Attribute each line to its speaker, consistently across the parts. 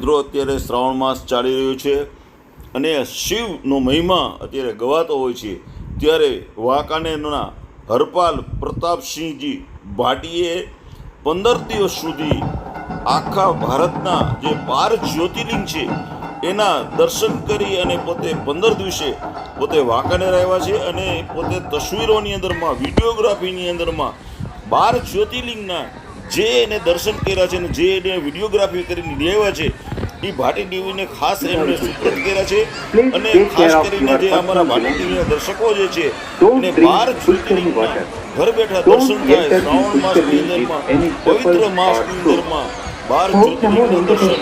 Speaker 1: મિત્રો અત્યારે શ્રાવણ માસ ચાલી રહ્યો છે અને શિવનો મહિમા અત્યારે ગવાતો હોય છે। ત્યારે વાંકાનેરના હરપાલ પ્રતાપસિંહજી ભાટીએ 15 દિવસ સુધી આખા ભારતના જે 12 જ્યોતિર્લિંગ છે એના દર્શન કરી અને પોતે 15 દિવસે પોતે વાંકાનેર આવ્યા છે અને પોતે તસવીરોની અંદરમાં વિડીયોગ્રાફીની અંદરમાં 12 જ્યોતિર્લિંગના જે એને દર્શન કર્યા છે અને જે એને વિડીયોગ્રાફી કરીને લેવા છે એ ભાટી ટીવીને ખાસ એમને સુપ્રત કર્યા છે। અને ખાસ કરીને જે અમારા ભાટી ટીવીના દર્શકો જે છે એને 12 જ્યોતિર્લિંગના ઘર બેઠા દર્શન થાય। શ્રાવણ માસની અંદરમાં પવિત્ર માસની અંદરમાં 12 જ્યોતિર્લિંગના દર્શન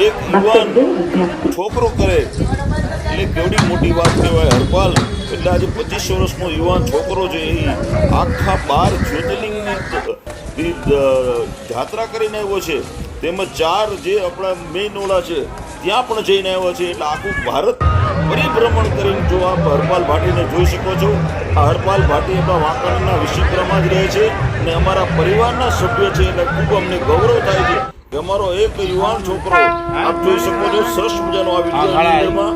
Speaker 1: એક યુવાન છોકરો કરે એટલે કેવડી મોટી વાત કહેવાય। હરપાલ એટલે આજે 25 વર્ષનો યુવાન છોકરો છે એ આખા 12 જ્યોતિર્લિંગની યાત્રા કરીને આવ્યો છે, તેમજ 4 જે આપણા મેઇન ઓલા છે ત્યાં પણ જઈને આવ્યો છે। એટલે આખું ભારત પરિભ્રમણ કરીને જો આપ હરપાલ ભાટીને જોઈ શકો છો। આ હરપાલ ભાટી આપણા વાંકાનેરના વિશિત્રમાં જ રહે છે અને અમારા પરિવારના સભ્ય છે, એટલે ખૂબ અમને ગૌરવ થાય છે કે અમારો એક યુવાન છોકરો આપ જોઈ શકો છો। સરસ મજાનો આ વિડીયોમાં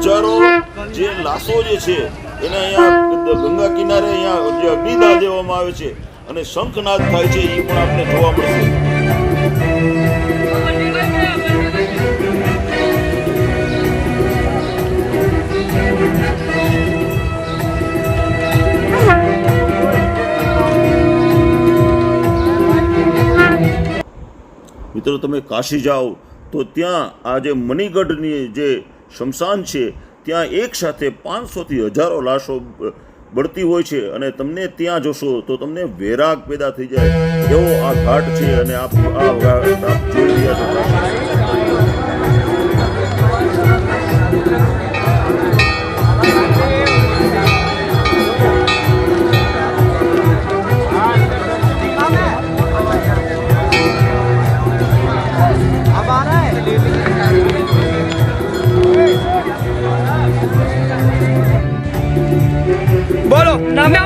Speaker 1: હજારો જે લાશો જે છે એને અહીંયા ગંગા કિનારે અહીંયા જે અગ્નિદાહ દેવામાં આવે છે અને શંખનાદ થાય છે એ પણ આપને જોવા મળશે। મિત્રો તમે કાશી જાઓ તો ત્યાં આ જે મણિગઢની જે શમશાન છે ત્યાં એક સાથે 500 થી 1000 લાશો બળતી હોય છે અને તમને ત્યાં જોશો તો તમને વૈરાગ પેદા થઈ જાય એવો આ ઘાટ છે। અને આપ જોઈ રહ્યા છો
Speaker 2: બોલો નામે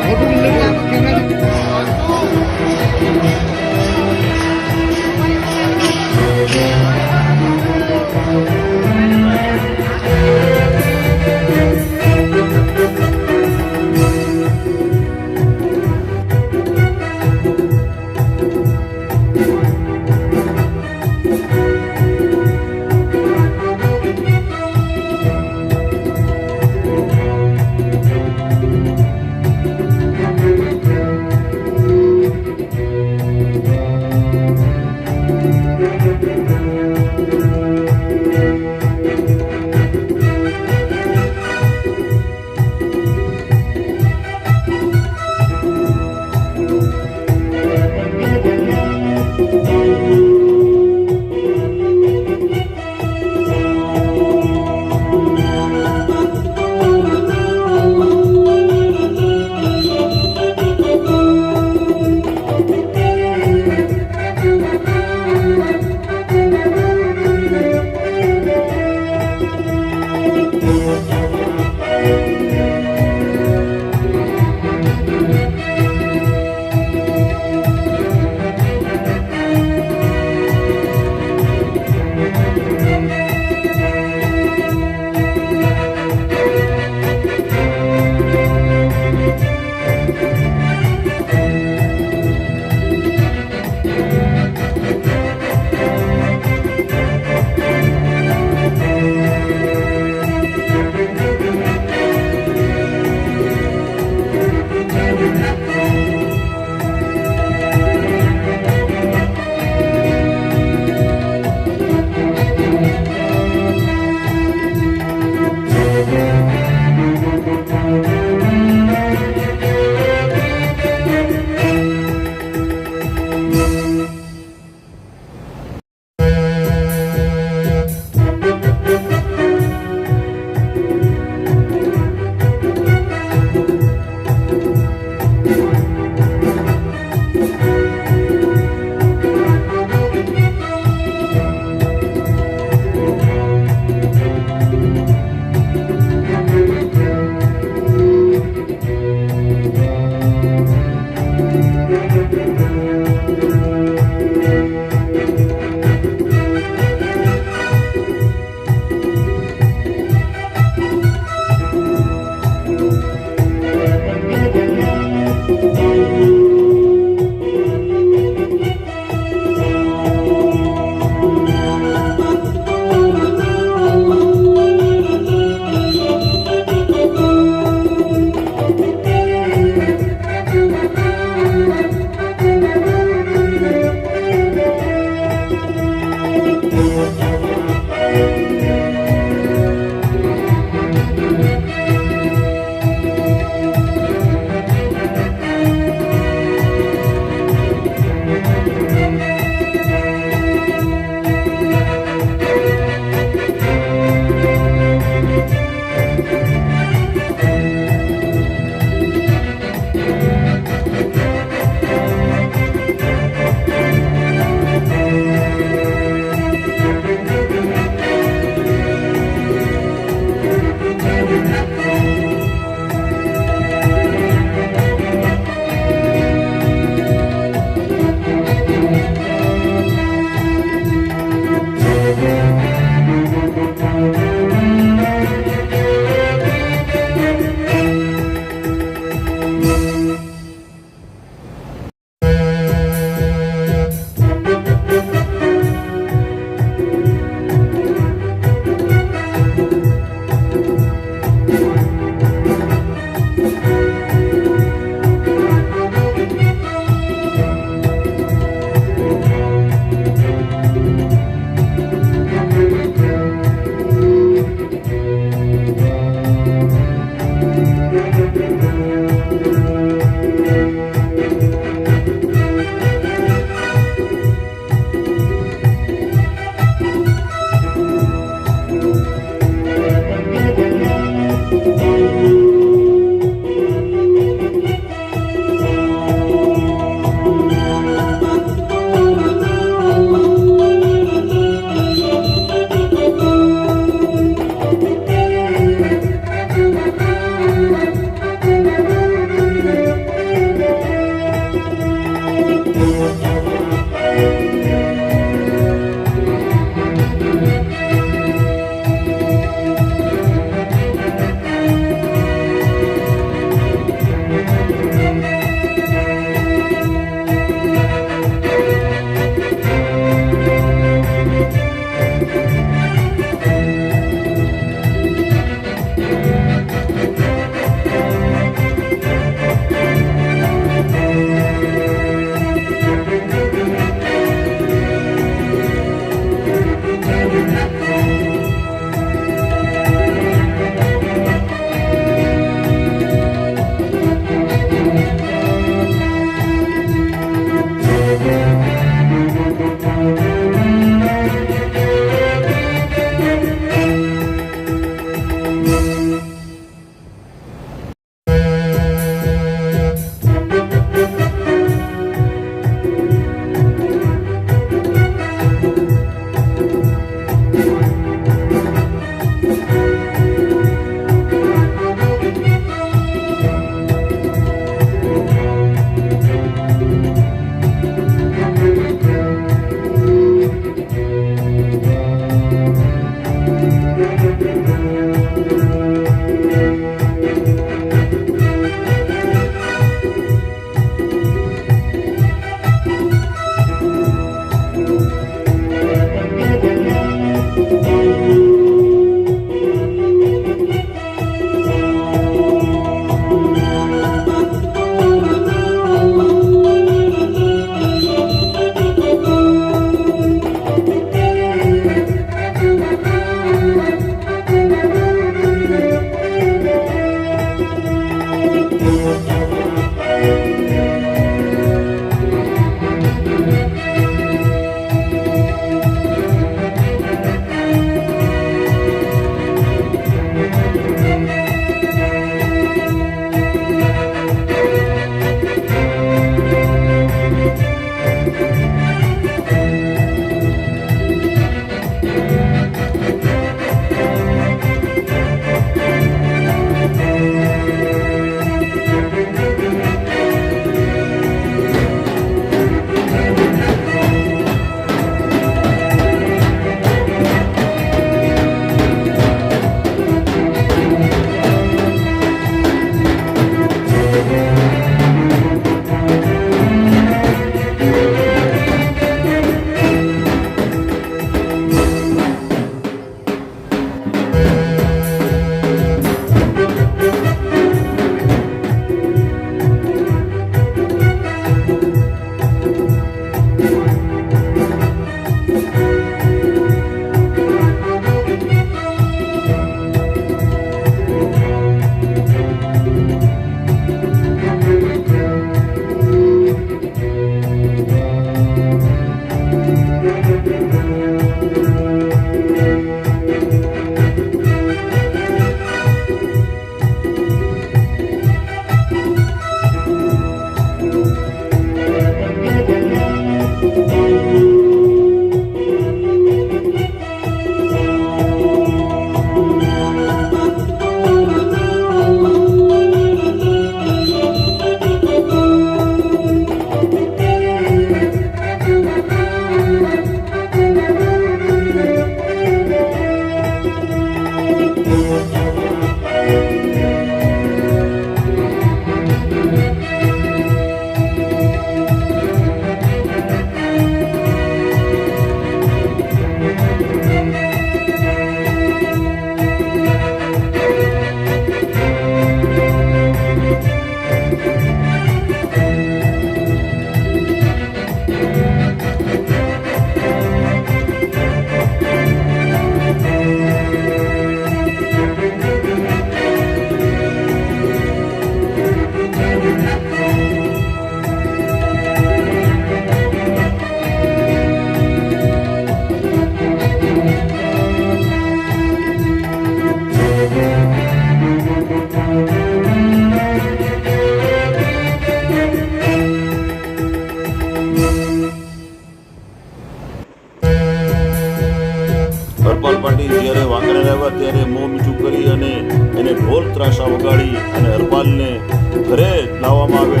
Speaker 1: લાવવામાં આવે.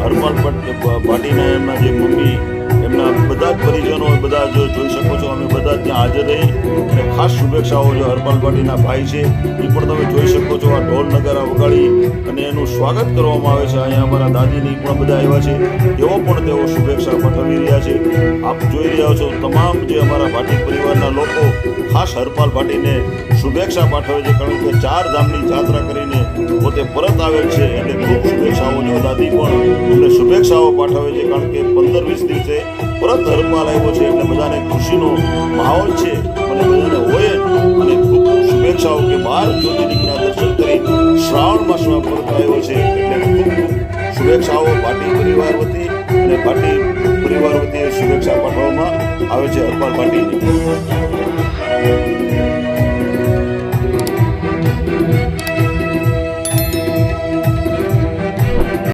Speaker 1: હરપાલ ભાટીના એમના જે મમ્મી, એમના બધા જ પરિજનો બધા જો જોઈ શકો છો, અમે બધા ત્યાં હાજર રહી અને ખાસ શુભેચ્છાઓ જો હરપાલ ભાટીના ભાઈ છે એ પણ તમે જોઈ શકો છો. આ ઢોલ નગારા વગાડી અને એનું સ્વાગત કરવામાં આવે છે. અહીંયા અમારા દાદીની પણ બધા આવ્યા છે, તેઓ પણ તેઓ શુભેચ્છા પાઠવી રહ્યા છે. આપ જોઈ રહ્યા છો તમામ જે અમારા ભાટી પરિવારના લોકો ખાસ હરપાલ ભાટીને શુભેચ્છા પાઠવે છે, કારણ કે 4 ધામની યાત્રા કરીને પોતે પરત આવેલ છે એટલે ખૂબ શુભેચ્છાઓ જો દાદી પણ અમને શુભેચ્છાઓ પાઠવે છે, કારણ કે 15-20 દિવસે પરત હરપાલ આવ્યો છે એટલે બધાને ખુશીનો માહોલ છે અને બધાને હોય જ. અને ખૂબ ખૂબ શુભેચ્છાઓ કે 12 જ્યોતિર્લિંગના દર્શન કરી શ્રાવણ માસમાં પરત આવ્યો છે એટલે ખૂબ ખૂબ શુભેચ્છાઓ ભાટી પરિવાર વતી અને ભાટી પરિવાર વતી શુભેચ્છા પાઠવવામાં આવે છે હરપાલ ભાટીને.